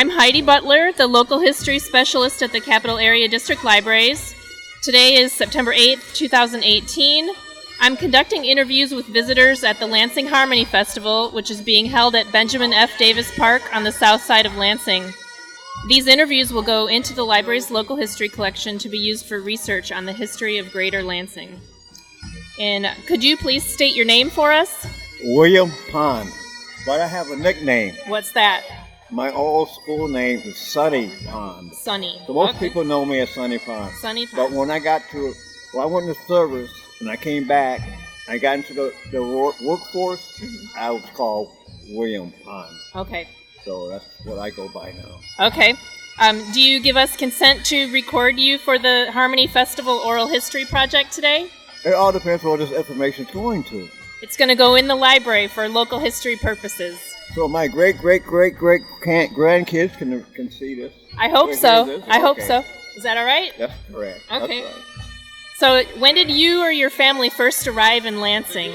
I'm Heidi Butler, the local history specialist at the Capital Area District Libraries. Today is September 8th, 2018. I'm conducting interviews with visitors at the Lansing Harmony Festival, which is being held at Benjamin F. Davis Park on the south side of Lansing. These interviews will go into the library's local history collection to be used for research on the history of Greater Lansing. And could you please state your name for us? William Pond, but I have a nickname. What's that? My old school name is Sonny Pond. Sonny. So most people know me as Sonny Pond. Sonny Pond. But when I went to service and I came back, I got into the workforce, I was called William Pond. Okay. So that's what I go by now. Okay. Do you give us consent to record you for the Harmony Festival Oral History Project today? It all depends on what this information is going to. It's going to go in the library for local history purposes. So my great-great-great-great-grandkids can see this? I hope so. I hope so. Is that all right? That's correct. Okay. That's right. So when did you or your family first arrive in Lansing?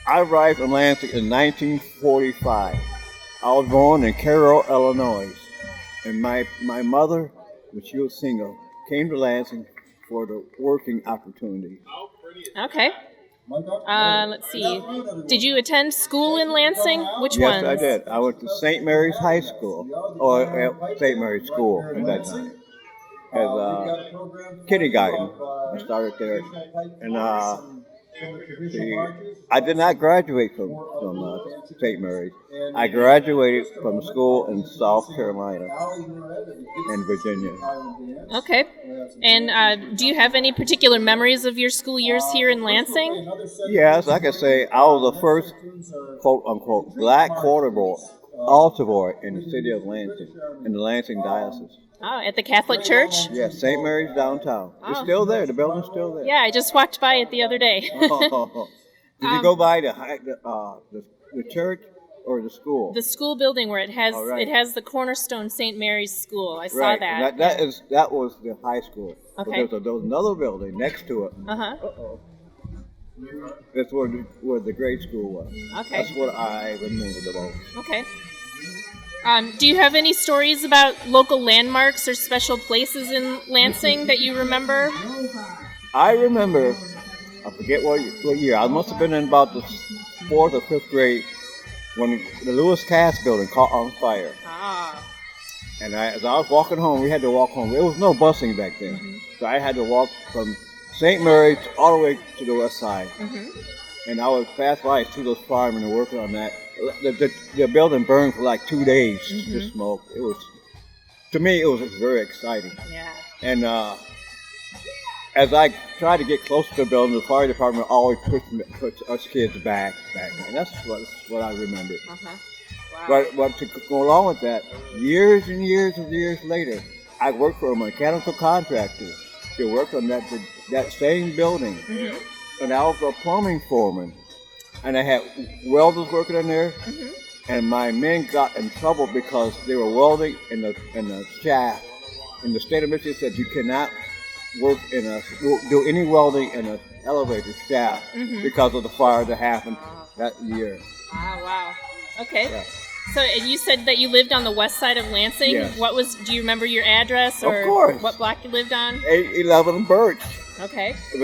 I arrived in Lansing in 1945. I was born in Cairo, Illinois. And my mother, when she was single, came to Lansing for the working opportunity. Okay. Let's see. Did you attend school in Lansing? Which ones? Yes, I did. I went to St. Mary's High School, or St. Mary's School at that time. As kindergarten, I started there. And I did not graduate from St. Mary's. I graduated from school in South Carolina and Virginia. Okay. And do you have any particular memories of your school years here in Lansing? Yes, I can say I was the first, quote-unquote, black altar boy in the city of Lansing, in the Lansing diocese. Oh, at the Catholic Church? Yes, St. Mary's downtown. Oh. It's still there. The building's still there. Yeah, I just walked by it the other day. Did you go by the church or the school? The school building where it has right. It has the Cornerstone St. Mary's School. I saw Right. that. That was the high school. Okay. But there was another building next to it. Uh-huh. That's where the grade school was. Okay. That's what I remember the most. Okay. Do you have any stories about local landmarks or special places in Lansing that you remember? I remember, I forget what year, I must have been in about the 4th or 5th grade when the Lewis Cass building caught on fire. Ah. And as I was walking home, we had to walk home. There was no busing back then. Mm-hmm. So I had to walk from St. Mary's all the way to the west side. Mm-hmm. And I would pass by two of those firemen and working on that. The building burned for like 2 days, the smoke. It was, to me, it was very exciting. Yeah. And as I tried to get close to the building, the fire department always pushed us kids back. And that's what I remember. Uh-huh. Wow. But to go along with that, years and years and years later, I worked for a mechanical contractor. They worked on that same building. Mm-hmm. And I was a plumbing foreman. And I had welders working in there, and my men got in trouble because they were welding in the shaft. And the state of Michigan said you cannot do any welding in an elevator shaft because of the fire that happened that year. Ah, wow. Okay. Yeah. So you said that you lived on the west side of Lansing. Yes. Do you remember your address or of course. What block you lived on? 811 Birch. Okay. It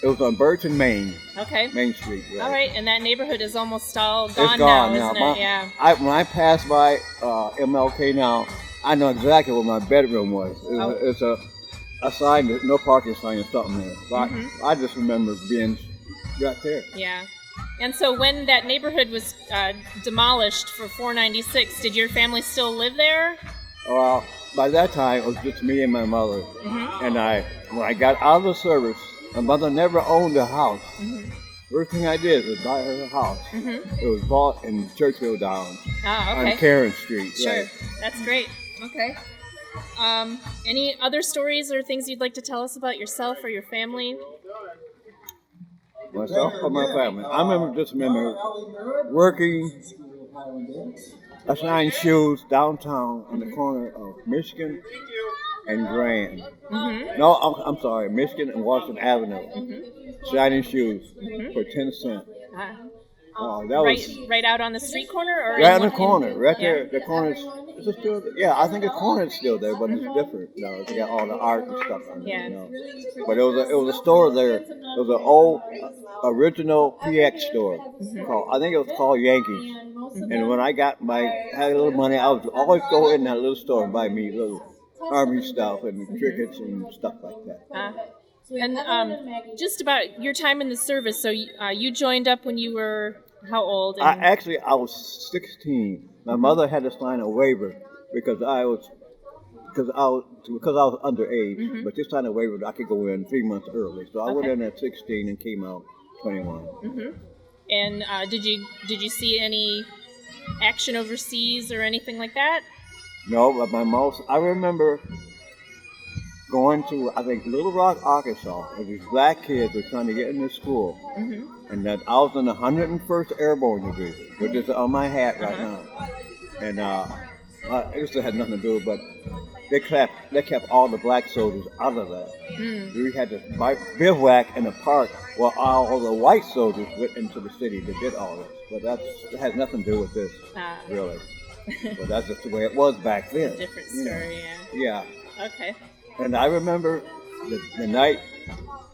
was on Birch and Main. Okay. Main Street. Right. All right, and that neighborhood is almost all gone, It's gone now, isn't it? Yeah. When I pass by MLK now, I know exactly where my bedroom was. It's a sign, no parking sign or something there. But I just remember being right there. Yeah. And so when that neighborhood was demolished for 496, did your family still live there? Well, by that time, it was just me and my mother. And when I got out of the service, my mother never owned a house. First thing I did was buy her a house. It was bought in Churchill Downs on Karen Street. Sure, right. That's great. Okay. Any other stories or things you'd like to tell us about yourself or your family? Myself or my family? I remember working, assigning shoes downtown on the corner of Michigan and Grand. No, I'm sorry, Michigan and Washington Avenue. Shining shoes for 10 cents. Oh, that was right out on the street corner, or right on the corner, right yeah. there. The corner's is it still there? Yeah, I think the corner's still there, but it's different. You know, it's got all the art and stuff on it. Yeah. You know. But it was a store there. It was an old original PX store. Called, I think it was called Yankees. And when I had a little money, I would always go in that little store and buy me little army stuff and trinkets and stuff like that. And just about your time in the service. So you joined up when you were how old? I was 16. My mother had to sign a waiver because I was underage. But she signed a waiver that I could go in 3 months early. So I went in at 16 and came out 21. And did you see any action overseas or anything like that? No, but I remember going to, I think, Little Rock, Arkansas, and these black kids were trying to get into school. And that I was in the 101st Airborne Division, which is on my hat right now. And it just had nothing to do with it, but they kept all the black soldiers out of that. We had to bivouac in a park where all the white soldiers went into the city that did all this. But that has nothing to do with this, really. But that's just the way it was back then. Different story, yeah. Okay. And I remember the night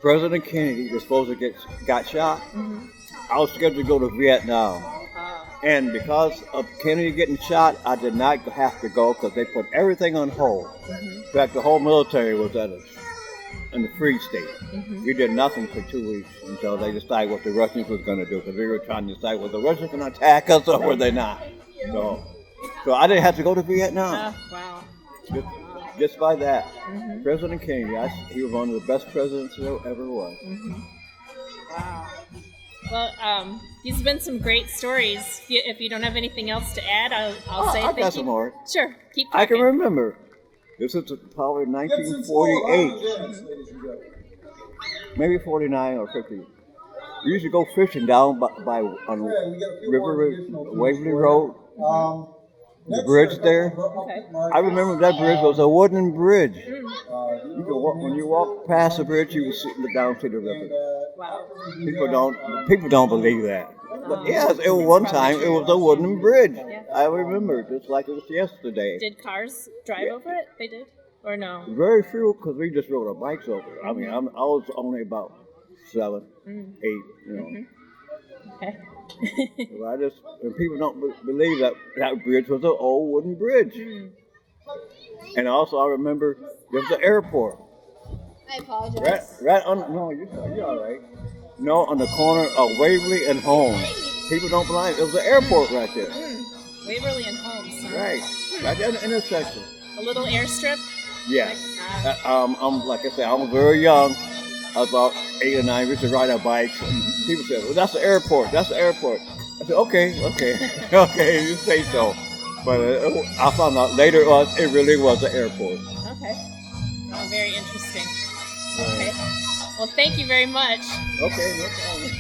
President Kennedy was supposed to got shot. I was scheduled to go to Vietnam. And because of Kennedy getting shot, I did not have to go because they put everything on hold. In fact, the whole military was in the free state. We did nothing for 2 weeks until they decided what the Russians was going to do, because we were trying to decide were the Russians going to attack us or were they not. So I didn't have to go to Vietnam. Wow. Just by that. President Kennedy, he was one of the best presidents there ever was. Wow. Well, these have been some great stories. If you don't have anything else to add, I'll say thank you. I got some more. Sure, keep talking. I can remember. This is probably 1948. Maybe 49 or 50. We used to go fishing down on Waverly Road. The bridge there. I remember that bridge was a wooden bridge. You could when you walk past the bridge, you would look down to the river. Wow. People don't believe that. But yes, it was one time. It was a wooden bridge. I remember, just like it was yesterday. Did cars drive over it? They did, or no? Very few, because we just rode our bikes over it. I mean, I was only about 7, 8. Okay. And people don't believe that bridge was an old wooden bridge. And also, I remember there was an airport. I apologize. Right on. No, you're all right. No, on the corner of Waverly and Holmes. People don't believe there was an airport right there. Waverly and Holmes. Huh? Right there in the intersection. A little airstrip. Yeah. Like I said, I was very young. I was about 8 or 9. We used to ride our bikes. And people said, "Well, that's the airport. That's the airport." I said, "Okay, you say so." But I found out later it really was the airport. Okay. Oh, very interesting. Okay. Well, thank you very much. Okay, no problem.